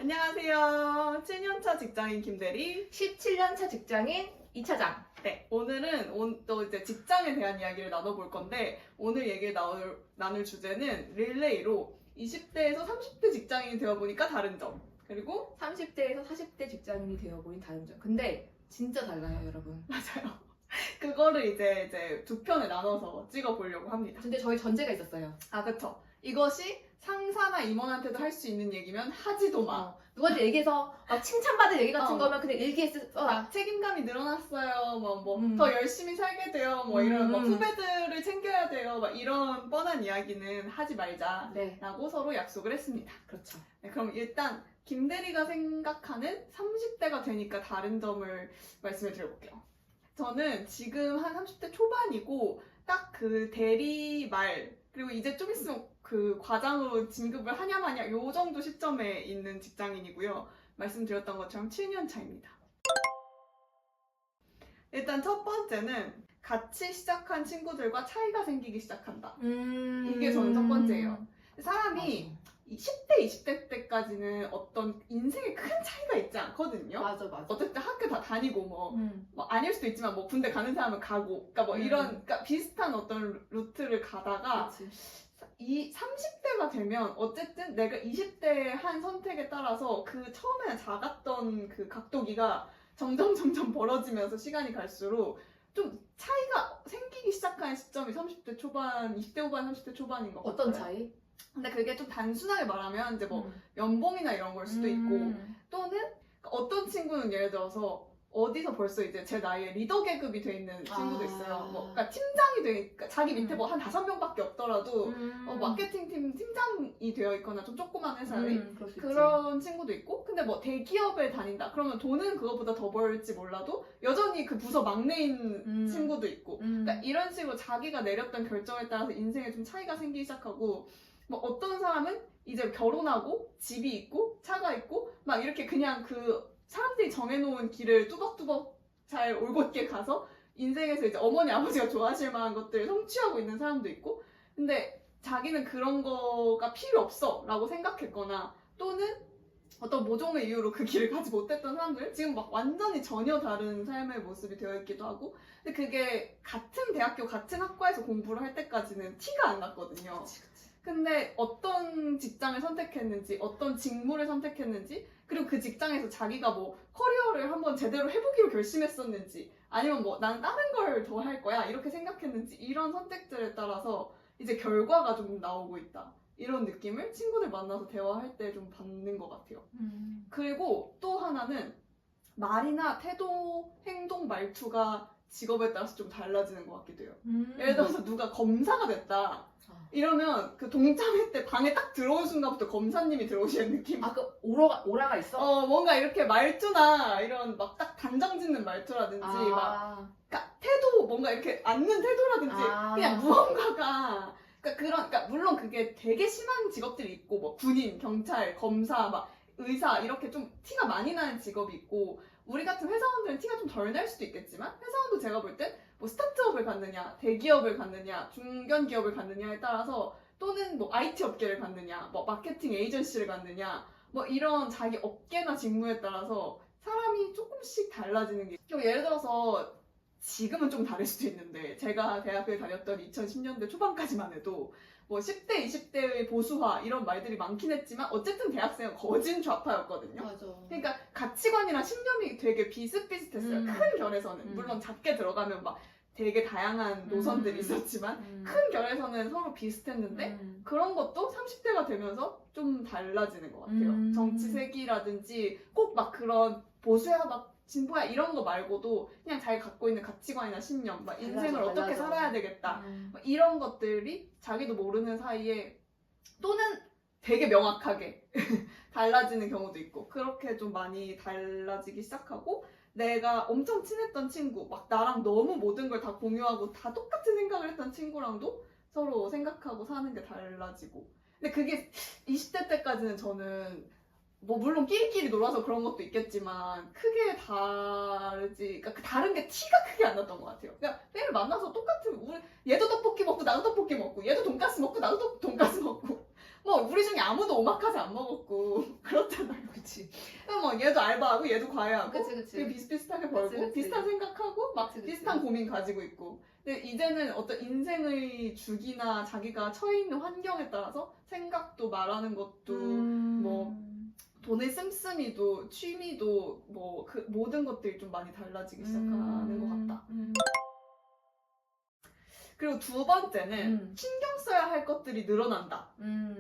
안녕하세요. 7년차 직장인 김대리. 17년차 직장인 2차장. 네, 오늘은 또 이제 직장에 대한 이야기를 나눠볼 건데, 오늘 얘기를 나눌 주제는 릴레이로 20대에서 30대 직장인이 되어보니까 다른 점. 그리고 30대에서 40대 직장인이 되어보인 다른 점. 근데 진짜 달라요, 여러분. 맞아요. 그거를 이제 두 편에 나눠서 찍어보려고 합니다. 근데 저희 전제가 있었어요. 아, 그쵸. 이것이 상사나 임원한테도 할 수 있는 얘기면 하지도 마. 누구한테 얘기해서 칭찬받을 얘기 같은 어. 거면 그냥 일기에 써라. 책임감이 늘어났어요. 음. 더 열심히 살게 돼요. 이런 음. 후배들을 챙겨야 돼요. 이런 뻔한 이야기는 하지 말자. 네, 라고 서로 약속을 했습니다. 그렇죠. 네, 그럼 일단 김대리가 생각하는 30대가 되니까 다른 점을 말씀을 드려볼게요. 저는 지금 한 30대 초반이고 딱 그 대리 말 그리고 이제 좀 있으면 그 과장으로 진급을 하냐 마냐 요 정도 시점에 있는 직장인이고요. 말씀드렸던 것처럼 7년 차입니다. 일단 첫 번째는 같이 시작한 친구들과 차이가 생기기 시작한다. 이게 저는 첫 번째예요. 사람이 10대, 20대 때까지는 어떤 인생에 큰 차이가 있지 않거든요. 맞아. 어쨌든 학교 다 다니고 뭐 아닐 수도 있지만 뭐 군대 가는 사람은 가고 그러니까 이런 그러니까 비슷한 어떤 루트를 가다가 그치. 이 30대가 되면 어쨌든 내가 20대에 한 선택에 따라서 그 처음에는 작았던 그 각도기가 점점 벌어지면서 시간이 갈수록 좀 차이가 생기기 시작하는 시점이 30대 초반, 20대 후반, 30대 초반인 것 같아요. 어떤 차이? 근데 그게 좀 단순하게 말하면 이제 뭐 연봉이나 이런 걸 수도 있고 또는 어떤 친구는 예를 들어서 어디서 벌써 이제 제 나이에 리더 계급이 돼 있는 친구도 있어요. 그러니까 팀장이 그러니까 자기 밑에 뭐 한 5명밖에 없더라도 마케팅 팀 팀장이 되어 있거나 좀 조그만 회사에 그런 친구도 있고 근데 뭐 대기업에 다닌다 그러면 돈은 그거보다 더 벌지 몰라도 여전히 그 부서 막내인 친구도 있고 그러니까 이런 식으로 자기가 내렸던 결정에 따라서 인생에 좀 차이가 생기기 시작하고 뭐 어떤 사람은 이제 결혼하고 집이 있고 차가 있고 막 이렇게 그냥 그 사람들이 정해놓은 길을 뚜벅뚜벅 잘 올곧게 가서 인생에서 이제 어머니 아버지가 좋아하실 만한 것들을 성취하고 있는 사람도 있고 근데 자기는 그런 거가 필요 없어 라고 생각했거나 또는 어떤 모종의 이유로 그 길을 가지 못했던 사람들 지금 막 완전히 전혀 다른 삶의 모습이 되어 있기도 하고 근데 그게 같은 대학교 같은 학과에서 공부를 할 때까지는 티가 안 났거든요. 근데 어떤 직장을 선택했는지 어떤 직무를 선택했는지 그리고 그 직장에서 자기가 뭐 커리어를 한번 제대로 해보기로 결심했었는지 아니면 뭐 나는 다른 걸 더 할 거야 이렇게 생각했는지 이런 선택들에 따라서 이제 결과가 좀 나오고 있다 이런 느낌을 친구들 만나서 대화할 때 좀 받는 것 같아요. 그리고 또 하나는 말이나 태도, 행동, 말투가 직업에 따라서 좀 달라지는 것 같기도 해요. 예를 들어서 누가 검사가 됐다 이러면 그 동참회 때 방에 딱 들어온 순간부터 검사님이 들어오시는 느낌. 그 오라가 있어? 뭔가 이렇게 말투나 이런 막 딱 단정 짓는 말투라든지 그러니까 태도 뭔가 이렇게 앉는 태도라든지 그냥 무언가가 그러니까 물론 그게 되게 심한 직업들이 있고 뭐 군인, 경찰, 검사, 막 의사 이렇게 좀 티가 많이 나는 직업이 있고 우리 같은 회사원들은 티가 좀 덜 날 수도 있겠지만 회사원도 제가 볼 땐 뭐 스타트업을 갔느냐, 대기업을 갔느냐, 중견 기업을 갔느냐에 따라서 또는 뭐 IT 업계를 갔느냐, 뭐 마케팅 에이전시를 갔느냐, 뭐 이런 자기 업계나 직무에 따라서 사람이 조금씩 달라지는 게 예를 들어서 지금은 좀 다를 수도 있는데 제가 대학을 다녔던 2010년대 초반까지만 해도 뭐 10대, 20대의 보수화 이런 말들이 많긴 했지만 어쨌든 대학생은 거진 좌파였거든요. 맞아. 그러니까 가치관이랑 신념이 되게 비슷비슷했어요. 큰 결에서는. 물론 작게 들어가면 막 되게 다양한 노선들이 있었지만 큰 결에서는 서로 비슷했는데 그런 것도 30대가 되면서 좀 달라지는 것 같아요. 정치색이라든지 꼭 막 그런 보수야 막 진보야 이런 거 말고도 그냥 자기 갖고 있는 가치관이나 신념, 막 인생을 어떻게 살아야 되겠다 이런 것들이 자기도 모르는 사이에 또는 되게 명확하게 달라지는 경우도 있고 그렇게 좀 많이 달라지기 시작하고 내가 엄청 친했던 친구 막 나랑 너무 모든 걸 다 공유하고 다 똑같은 생각을 했던 친구랑도 서로 생각하고 사는 게 달라지고 근데 그게 20대 때까지는 저는 뭐 물론 끼리끼리 놀아서 그런 것도 있겠지만 크게 다르지 그러니까 그 다른 게 티가 크게 안 났던 것 같아요. 그냥 매일 만나서 똑같은 얘도 떡볶이 먹고 나도 떡볶이 먹고 얘도 돈가스 먹고 나도 돈가스 먹고 뭐 우리 중에 아무도 오마카세 안 먹었고 그렇잖아요. 그치. 뭐 얘도 알바하고 얘도 과외하고 그치. 되게 비슷비슷하게 벌고 그치. 비슷한 생각하고 막 그치. 비슷한 고민 가지고 있고. 근데 이제는 어떤 인생의 주기나 자기가 처해 있는 환경에 따라서 생각도 말하는 것도 뭐 돈의 씀씀이도 취미도 뭐 그 모든 것들이 좀 많이 달라지기 시작하는 것 같다. 그리고 두 번째는 신경 써야 할 것들이 늘어난다.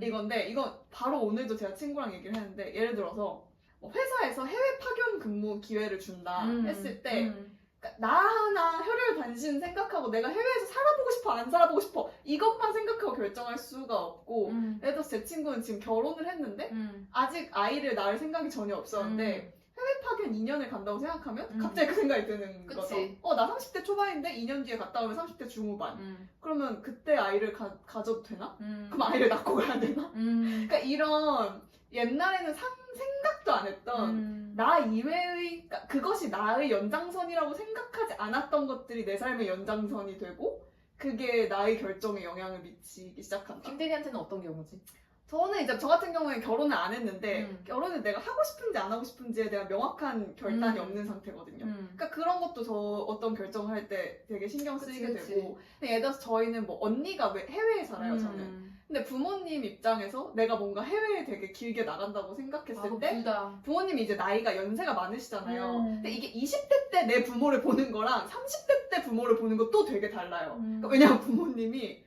이건데 이건 바로 오늘도 제가 친구랑 얘기를 했는데 예를 들어서 뭐 회사에서 해외 파견 근무 기회를 준다 했을 때 그러니까 나 하나 혈혈 단신 생각하고 내가 해외에서 살아보고 싶어 안 살아보고 싶어 이것만 생각하고 결정할 수가 없고 예를 들어서 제 친구는 지금 결혼을 했는데 아직 아이를 낳을 생각이 전혀 없었는데 해외 파견 2년을 간다고 생각하면 갑자기 그 생각이 드는 거죠. 나 30대 초반인데 2년 뒤에 갔다 오면 30대 중후반. 그러면 그때 아이를 가져도 되나? 그럼 아이를 낳고 가야 되나? 그러니까 이런 옛날에는 생각도 안 했던 나 이외의 그러니까 그것이 나의 연장선이라고 생각하지 않았던 것들이 내 삶의 연장선이 되고 그게 나의 결정에 영향을 미치기 시작한다. 김대리한테는 어떤 경우지? 저는 이제 저 같은 경우에 결혼을 안 했는데 결혼을 내가 하고 싶은지 안 하고 싶은지에 대한 명확한 결단이 없는 상태거든요. 그러니까 그런 것도 저 어떤 결정을 할 때 되게 신경 쓰이게 되고 근데 예를 들어서 저희는 뭐 언니가 해외에 살아요 저는. 근데 부모님 입장에서 내가 뭔가 해외에 되게 길게 나간다고 생각했을 때 부모님이 이제 나이가 연세가 많으시잖아요. 근데 이게 20대 때 내 부모를 보는 거랑 30대 때 부모를 보는 거 또 되게 달라요. 그러니까 왜냐면 부모님이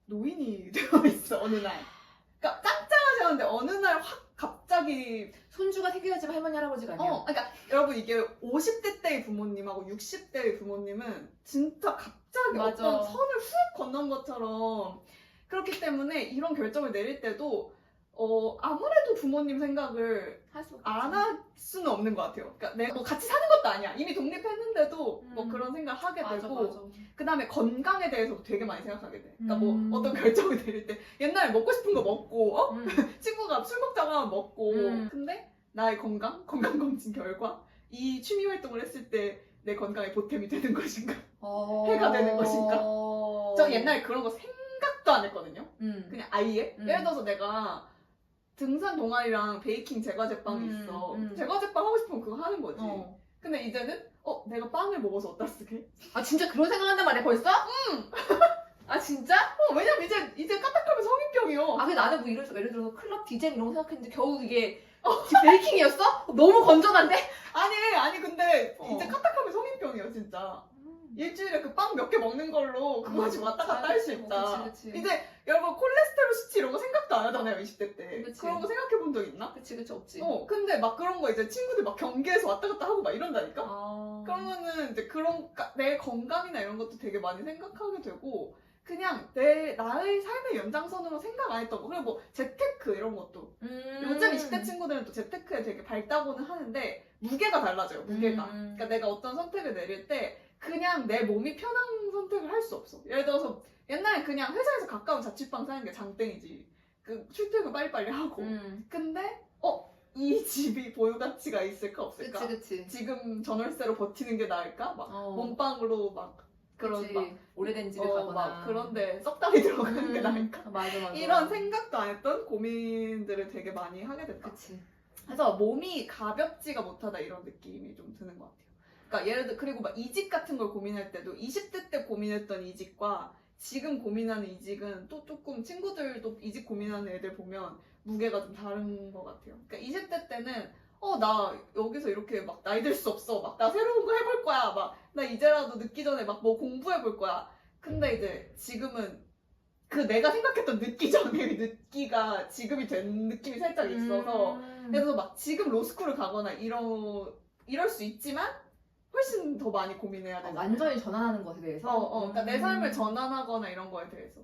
노인이 되어 있어 어느 날. 그러니까 짱짱하셨는데 어느 날 확 갑자기 손주가 생겨야지만 할머니 할아버지가 아니야. 그러니까 여러분 이게 50대 때의 부모님하고 60대의 부모님은 진짜 갑자기 맞아. 어떤 선을 훅 건넌 것처럼 그렇기 때문에 이런 결정을 내릴 때도 아무래도 부모님 생각을 안 할 수는 없는 것 같아요. 그러니까 내가 뭐 같이 사는 것도 아니야. 이미 독립했는데도 뭐 그런 생각을 하게 되고 그 다음에 건강에 대해서도 되게 많이 생각하게 돼. 그러니까 뭐 어떤 결정을 내릴 때 옛날에 먹고 싶은 거 먹고 친구가 술 먹자고 하면 먹고 근데 나의 건강검진 결과 이 취미 활동을 했을 때 내 건강에 보탬이 되는 것인가 해가 되는 것인가 저 옛날에 그런 거 생각도 안 했거든요. 그냥 아예 예를 들어서 내가 등산 동아리랑 베이킹 제과제빵이 있어. 제과제빵 하고 싶으면 그거 하는 거지. 근데 이제는 내가 빵을 먹어서 어디다 쓰게? 아 진짜 그런 생각한단 말이야 벌써? 아 진짜? 왜냐면 이제 까딱하면 성인병이요. 아 근데 나는 뭐 예를 들어서 클럽 디제잉 이런 거 생각했는데 겨우 이게 베이킹이었어? 너무 건전한데? 아니 근데 이제 까딱하면 성인병이에요 진짜. 일주일에 그 빵 몇 개 먹는 걸로 그거 가지고 왔다 갔다 할 수 있다. 그치. 이제 여러분 콜레스테롤 수치 이런 거 생각도 안 하잖아요 20대 때. 그치. 그런 거 생각해 본 적 있나? 그치 없지. 근데 막 그런 거 이제 친구들 막 경계에서 왔다 갔다 하고 막 이런다니까? 그러면은 이제 내 건강이나 이런 것도 되게 많이 생각하게 되고 그냥 나의 삶의 연장선으로 생각 안 했던 거. 그리고 뭐 재테크 이런 것도 요즘 20대 친구들은 또 재테크에 되게 밝다고는 하는데 무게가 달라져요. 무게가. 그러니까 내가 어떤 선택을 내릴 때 그냥 내 몸이 편한 선택을 할 수 없어. 예를 들어서 옛날에 그냥 회사에서 가까운 자취방 사는 게 장땡이지. 그 출퇴근 빨리빨리 하고. 근데 이 집이 보유 가치가 있을까 없을까? 그치. 지금 전월세로 버티는 게 나을까? 막 몸빵으로 막 그런 그치. 막 오래된 집에 가거나 막 그런데 썩다리 들어가는 게 나을까? 맞아. 이런 생각도 안 했던 고민들을 되게 많이 하게 됐다. 그치. 그래서 몸이 가볍지가 못하다 이런 느낌이 좀 드는 것 같아요. 그러니까 예를 들어 그리고 막 이직 같은 걸 고민할 때도 20대 때 고민했던 이직과 지금 고민하는 이직은 또 조금 친구들도 이직 고민하는 애들 보면 무게가 좀 다른 것 같아요. 그러니까 20대 때는 나 여기서 이렇게 막 나이 들 수 없어. 막 나 새로운 거 해볼 거야. 막 나 이제라도 늦기 전에 막 뭐 공부해볼 거야. 근데 이제 지금은 그 내가 생각했던 늦기 전에 늦기가 지금이 된 느낌이 살짝 있어서 그래서 막 지금 로스쿨을 가거나 이럴 수 있지만 훨씬 더 많이 고민해야 되잖아요. 완전히 전환하는 것에 대해서? 그러니까 내 삶을 전환하거나 이런 거에 대해서.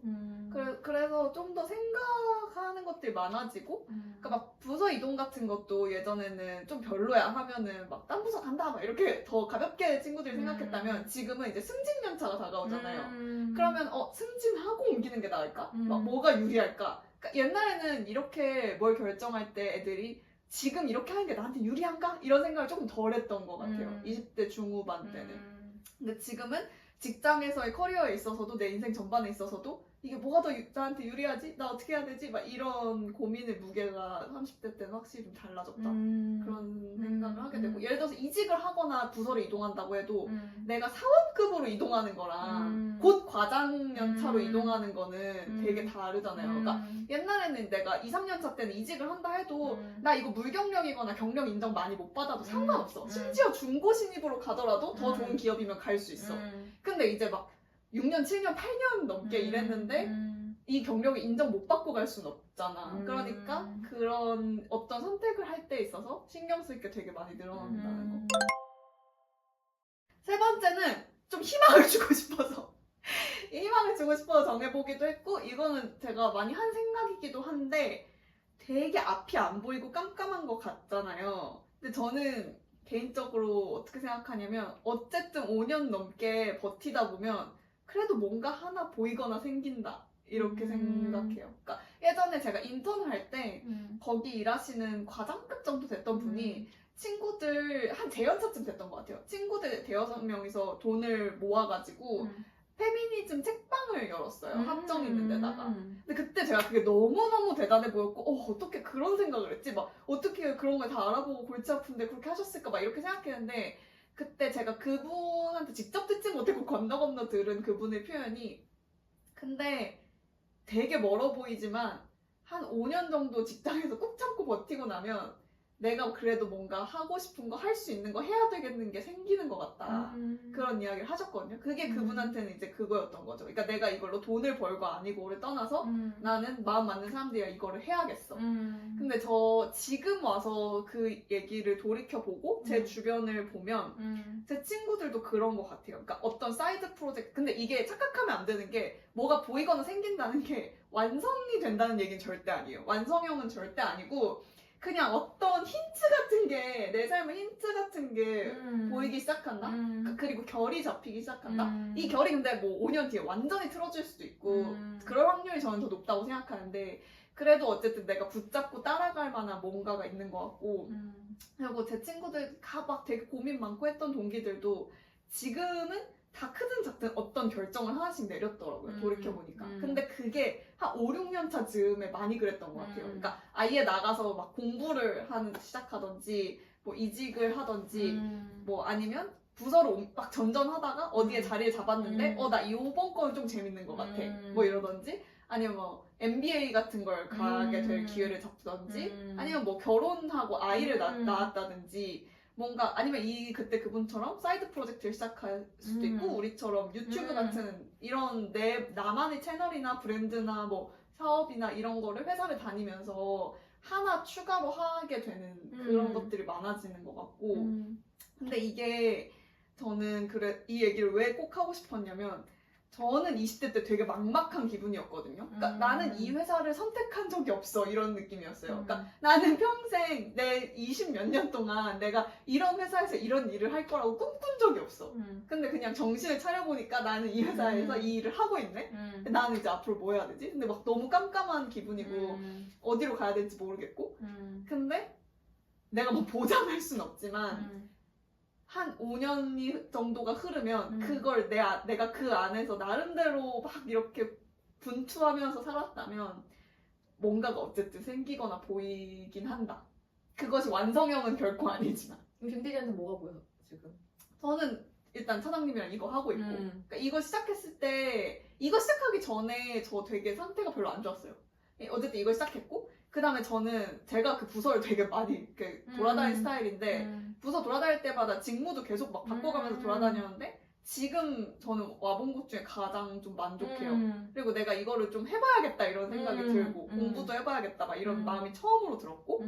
그래서 좀 더 생각하는 것들이 많아지고, 그러니까 막 부서 이동 같은 것도 예전에는 좀 별로야 하면은 막 딴 부서 간다 막 이렇게 더 가볍게 친구들이 생각했다면 지금은 이제 승진연차가 다가오잖아요. 그러면 승진하고 옮기는 게 나을까? 막 뭐가 유리할까? 그러니까 옛날에는 이렇게 뭘 결정할 때 애들이 지금 이렇게 하는 게 나한테 유리한가? 이런 생각을 조금 덜 했던 것 같아요. 20대 중후반 때는. 근데 지금은 직장에서의 커리어에 있어서도 내 인생 전반에 있어서도 이게 뭐가 더 나한테 유리하지? 나 어떻게 해야 되지? 막 이런 고민의 무게가 30대 때는 확실히 좀 달라졌다. 그런 생각을 하게 되고 예를 들어서 이직을 하거나 부서를 이동한다고 해도 내가 사원급으로 이동하는 거랑 곧 과장 연차로 이동하는 거는 되게 다르잖아요. 그러니까 옛날에는 내가 2, 3년 차 때는 이직을 한다 해도 나 이거 물경력이거나 경력 인정 많이 못 받아도 상관없어. 심지어 중고 신입으로 가더라도 더 좋은 기업이면 갈 수 있어. 근데 이제 막 6년, 7년, 8년 넘게 일했는데 이 경력을 인정 못 받고 갈 수는 없잖아. 그러니까 그런 어떤 선택을 할 때 있어서 신경 쓸 게 되게 많이 늘어난다는 거. 세 번째는 좀 희망을 주고 싶어서 희망을 주고 싶어서 정해보기도 했고 이거는 제가 많이 한 생각이기도 한데 되게 앞이 안 보이고 깜깜한 것 같잖아요. 근데 저는 개인적으로 어떻게 생각하냐면 어쨌든 5년 넘게 버티다 보면 그래도 뭔가 하나 보이거나 생긴다 이렇게 생각해요. 그러니까 예전에 제가 인턴을 할 때 거기 일하시는 과장급 정도 됐던 분이 친구들 한 재연차쯤 됐던 것 같아요. 친구들 대여섯 명이서 돈을 모아가지고 페미니즘 책방을 열었어요. 합정 있는 데다가. 근데 그때 제가 그게 너무너무 대단해 보였고 어떻게 그런 생각을 했지? 막 어떻게 그런 걸 다 알아보고 골치 아픈데 그렇게 하셨을까? 막 이렇게 생각했는데 그때 제가 그분한테 직접 듣지 못했고 건너 들은 그분의 표현이 근데 되게 멀어 보이지만 한 5년 정도 직장에서 꾹 참고 버티고 나면 내가 그래도 뭔가 하고 싶은 거 할 수 있는 거 해야 되겠는 게 생기는 것 같다. 그런 이야기를 하셨거든요. 그게 그분한테는 이제 그거였던 거죠. 그러니까 내가 이걸로 돈을 벌고 아니고를 떠나서 나는 마음 맞는 사람들이랑 이거를 해야겠어. 근데 저 지금 와서 그 얘기를 돌이켜보고 제 주변을 보면 제 친구들도 그런 것 같아요. 그러니까 어떤 사이드 프로젝트 근데 이게 착각하면 안 되는 게 뭐가 보이거나 생긴다는 게 완성이 된다는 얘기는 절대 아니에요. 완성형은 절대 아니고 그냥 어떤 힌트 같은 게 내 삶의 힌트 같은 게 보이기 시작한다. 그리고 결이 잡히기 시작한다. 이 결이 근데 뭐 5년 뒤에 완전히 틀어질 수도 있고 그럴 확률이 저는 더 높다고 생각하는데 그래도 어쨌든 내가 붙잡고 따라갈 만한 뭔가가 있는 것 같고 그리고 제 친구들 막 되게 고민 많고 했던 동기들도 지금은 다 크든 작든 어떤 결정을 하나씩 내렸더라고요. 돌이켜보니까. 근데 그게 한 5, 6년 차 즈음에 많이 그랬던 것 같아요. 그러니까 아예 나가서 막 공부를 시작하던지 뭐 이직을 하던지 뭐 아니면 부서로 막 전전하다가 어디에 자리를 잡았는데 나 이번 거는 좀 재밌는 것 같아. 뭐 이러던지 아니면 뭐 MBA 같은 걸 가게 될 기회를 잡던지 아니면 뭐 결혼하고 아이를 낳았다든지 뭔가 아니면 그때 그분처럼 사이드 프로젝트를 시작할 수도 있고 우리처럼 유튜브 같은 이런 나만의 채널이나 브랜드나 뭐 사업이나 이런 거를 회사를 다니면서 하나 추가로 하게 되는 그런 것들이 많아지는 것 같고 근데 이게 저는 이 얘기를 왜 꼭 하고 싶었냐면 저는 20대 때 되게 막막한 기분이었거든요. 그러니까 나는 이 회사를 선택한 적이 없어 이런 느낌이었어요. 그러니까 나는 평생 내 20 몇 년 동안 내가 이런 회사에서 이런 일을 할 거라고 꿈꾼 적이 없어. 근데 그냥 정신을 차려보니까 나는 이 회사에서 이 일을 하고 있네? 나는 이제 앞으로 뭐 해야 되지? 근데 막 너무 깜깜한 기분이고 어디로 가야 될지 모르겠고 근데 내가 뭐 보장할 순 없지만 한 5년 정도가 흐르면 그걸 내가 그 안에서 나름대로 막 이렇게 분투하면서 살았다면 뭔가가 어쨌든 생기거나 보이긴 한다. 그것이 완성형은 결코 아니지만. 김대리한테 뭐가 보여 지금? 저는 일단 차장님이랑 이거 하고 있고 그러니까 이거 시작했을 때 이거 시작하기 전에 저 되게 상태가 별로 안 좋았어요. 어쨌든 이걸 시작했고 그 다음에 제가 그 부서를 되게 많이 이렇게 돌아다니는 스타일인데 부서 돌아다닐 때마다 직무도 계속 막 바꿔가면서 돌아다녔는데 지금 저는 와본 곳 중에 가장 좀 만족해요. 그리고 내가 이거를 좀 해봐야겠다 이런 생각이 들고 공부도 해봐야겠다 막 이런 마음이 처음으로 들었고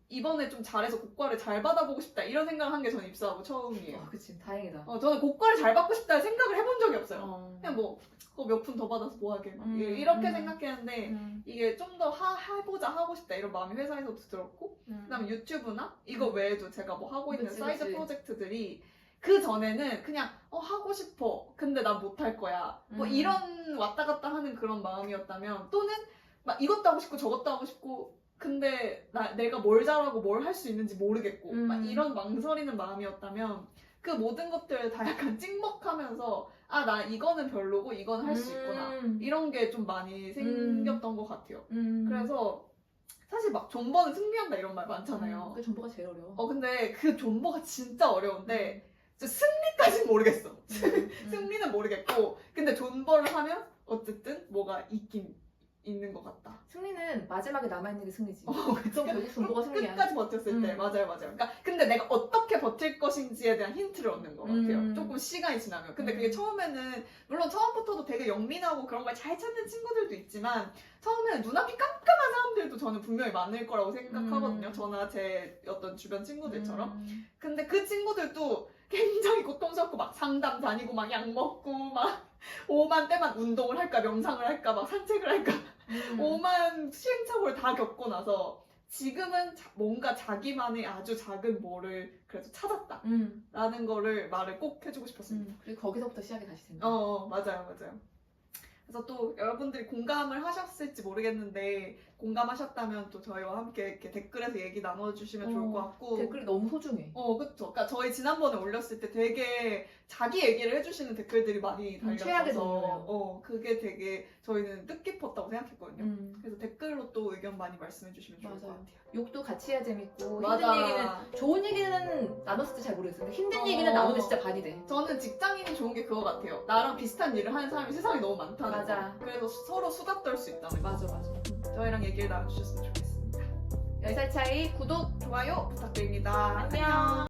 이번에 좀 잘해서 고과를 잘 받아보고 싶다 이런 생각을 한 게 저는 입사하고 처음이에요. 그치 다행이다. 저는 고과를 잘 받고 싶다 생각을 해본 적이 없어요. 그냥 뭐 그거 몇 푼 더 받아서 뭐 하게 이렇게 생각했는데 이게 좀 더 해보자 하고 싶다 이런 마음이 회사에서도 들었고 그다음에 유튜브나 이거 외에도 제가 뭐 하고 있는 사이드 프로젝트들이 그 전에는 그냥 하고 싶어 근데 난 못할 거야 뭐 이런 왔다 갔다 하는 그런 마음이었다면 또는 막 이것도 하고 싶고 저것도 하고 싶고 근데 내가 뭘 잘하고 뭘 할 수 있는지 모르겠고 막 이런 망설이는 마음이었다면 그 모든 것들을 다 약간 찍먹하면서 아, 나 이거는 별로고 이건 할 수 있구나. 이런 게 좀 많이 생겼던 것 같아요. 그래서 사실 막 존버는 승리한다 이런 말 많잖아요. 그 존버가 제일 어려워. 근데 그 존버가 진짜 어려운데 진짜 승리까지는 모르겠어. 승리는 모르겠고 근데 존버를 하면 어쨌든 뭐가 있긴 있는 것 같다. 승리는 마지막에 남아있는 게 승리지. 그쵸? 그럼 결국 존버가 승리야. 끝까지 버텼을 때 맞아요. 그러니까 근데 내가 어떻게 버틸 것인지에 대한 힌트를 얻는 것 같아요. 조금 시간이 지나면. 근데 그게 처음에는 물론 처음부터도 되게 영민하고 그런 걸 잘 찾는 친구들도 있지만 처음에는 눈앞이 깜깜한 사람들도 저는 분명히 많을 거라고 생각하거든요. 저나 제 어떤 주변 친구들처럼. 근데 그 친구들도 굉장히 고통스럽고 막 상담 다니고 막 약 먹고 막 오만 때만 운동을 할까 명상을 할까 막 산책을 할까 오만 시행착오를 다 겪고 나서 지금은 뭔가 자기만의 아주 작은 뭐를 그래도 찾았다 라는 거를 말을 꼭 해주고 싶었습니다. 그리고 거기서부터 시작이 다시 된다. 맞아요. 그래서 또 여러분들이 공감을 하셨을지 모르겠는데 공감하셨다면 또 저희와 함께 이렇게 댓글에서 얘기 나눠주시면 좋을 것 같고 댓글이 너무 소중해. 그쵸. 그러니까 저희 지난번에 올렸을 때 되게 자기 얘기를 해주시는 댓글들이 많이 최악의 달려서 동료예요. 그게 되게 저희는 뜻깊었다고 생각했거든요. 그래서 댓글로 또 의견 많이 말씀해주시면 좋을 것 맞아요. 같아요. 욕도 같이 해야 재밌고 맞아. 힘든 얘기는 좋은 얘기는 나눴을 때 잘 모르겠어요. 근데 힘든 얘기는 나누면 진짜 반이 돼. 저는 직장인이 좋은 게 그거 같아요. 나랑 비슷한 일을 하는 사람이 세상에 너무 많다는 맞아. 거. 그래서 서로 수다 떨 수 있다는 거. 맞아. 저희랑 얘기를 나눠주셨으면 좋겠습니다. 10살 차이 구독, 좋아요 부탁드립니다. 안녕.